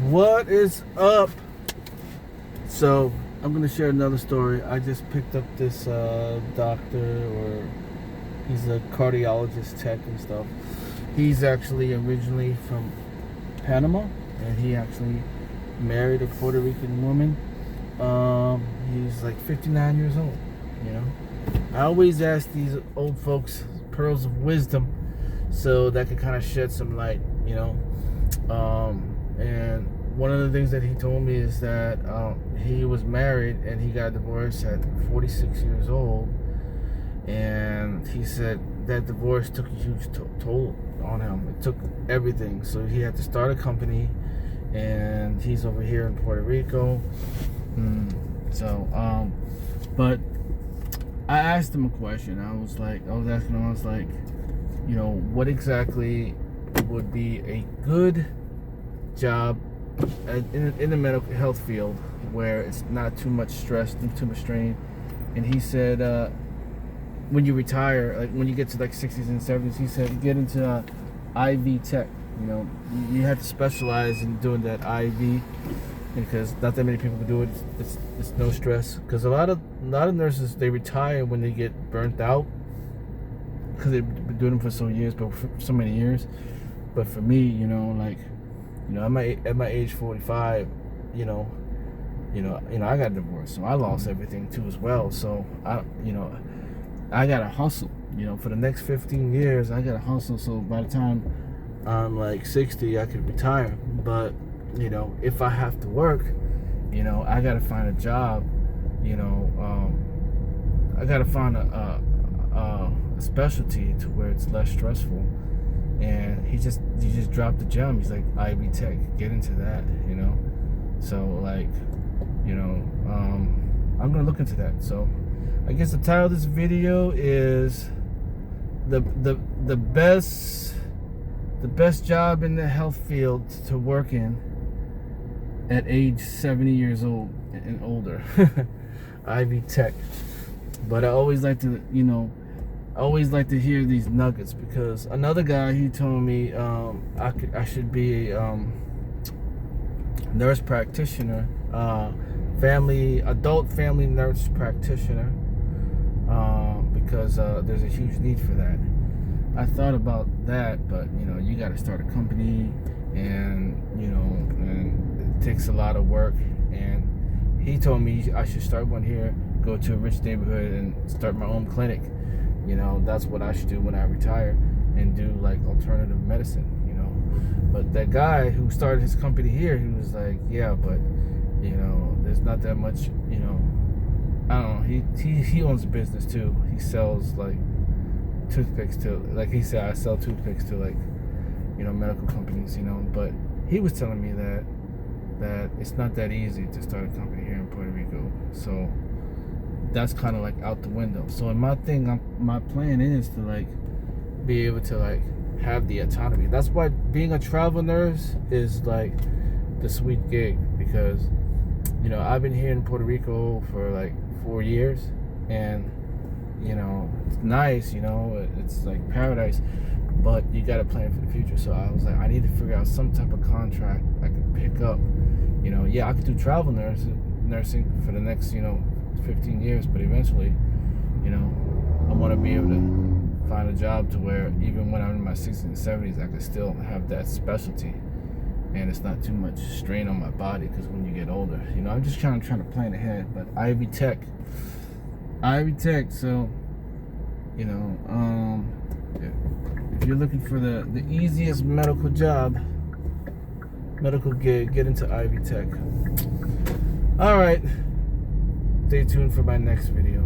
What is up? So I'm gonna share another story. I just picked up this doctor, or he's a cardiologist tech and stuff. He's actually originally from Panama, and he actually married a Puerto Rican woman. He's like 59 years old. You know, I always ask these old folks pearls of wisdom, so that can kind of shed some light. You know. And one of the things that he told me is that he was married and he got divorced at 46 years old, and he said that divorce took a huge toll on him. It took everything, so he had to start a company, and he's over here in Puerto Rico. But I asked him a question. I was asking him, you know, what exactly would be a good job in the medical health field where it's not too much stress and too much strain. And he said when you retire, like when you get to like 60s and 70s, he said get into IV tech. You know, you have to specialize in doing that IV, because not that many people can do it. It's no stress, because a lot of nurses, they retire when they get burnt out, because they've been doing them for so many years. But for me, you know, like, you know, at my age 45, you know, I got divorced, so I lost everything too as well. So I gotta hustle. You know, for the next 15 years, I gotta hustle. So by the time I'm like 60, I could retire. But you know, if I have to work, you know, I gotta find a job. You know, I gotta find a specialty to where it's less stressful. And he just dropped the gem. He's like, IV tech, get into that, you know. So like, you know, I'm gonna look into that. So I guess the title of this video is the best job in the health field to work in at age 70 years old and older. IV tech. But I always like to, you know, hear these nuggets, because another guy, he told me I should be a nurse practitioner, adult family nurse practitioner, because there's a huge need for that. I thought about that, but you know, you got to start a company, and you know, and it takes a lot of work. And he told me I should start one here, go to a rich neighborhood, and start my own clinic. You know, that's what I should do when I retire, and do like alternative medicine, you know. But that guy who started his company here, he was like, yeah, but you know, there's not that much, you know, I don't know, he owns a business too. He sells like toothpicks to, like he said, I sell toothpicks to like, you know, medical companies, you know. But he was telling me that it's not that easy to start a company here in Puerto Rico. So that's kind of like out the window. So in my plan is to like be able to like have the autonomy. That's why being a travel nurse is like the sweet gig, because you know, I've been here in Puerto Rico for like 4 years, and you know, it's nice, you know, it's like paradise, but you got to plan for the future. So I was like, I need to figure out some type of contract I could pick up. You know, yeah, I could do travel nursing for the next, you know, 15 years, but eventually, you know, I want to be able to find a job to where even when I'm in my 60s and 70s, I can still have that specialty, and it's not too much strain on my body, because when you get older, you know, I'm just trying to plan ahead. But IV tech. So, you know, if you're looking for the easiest medical gig, get into IV tech. All right. Stay tuned for my next video.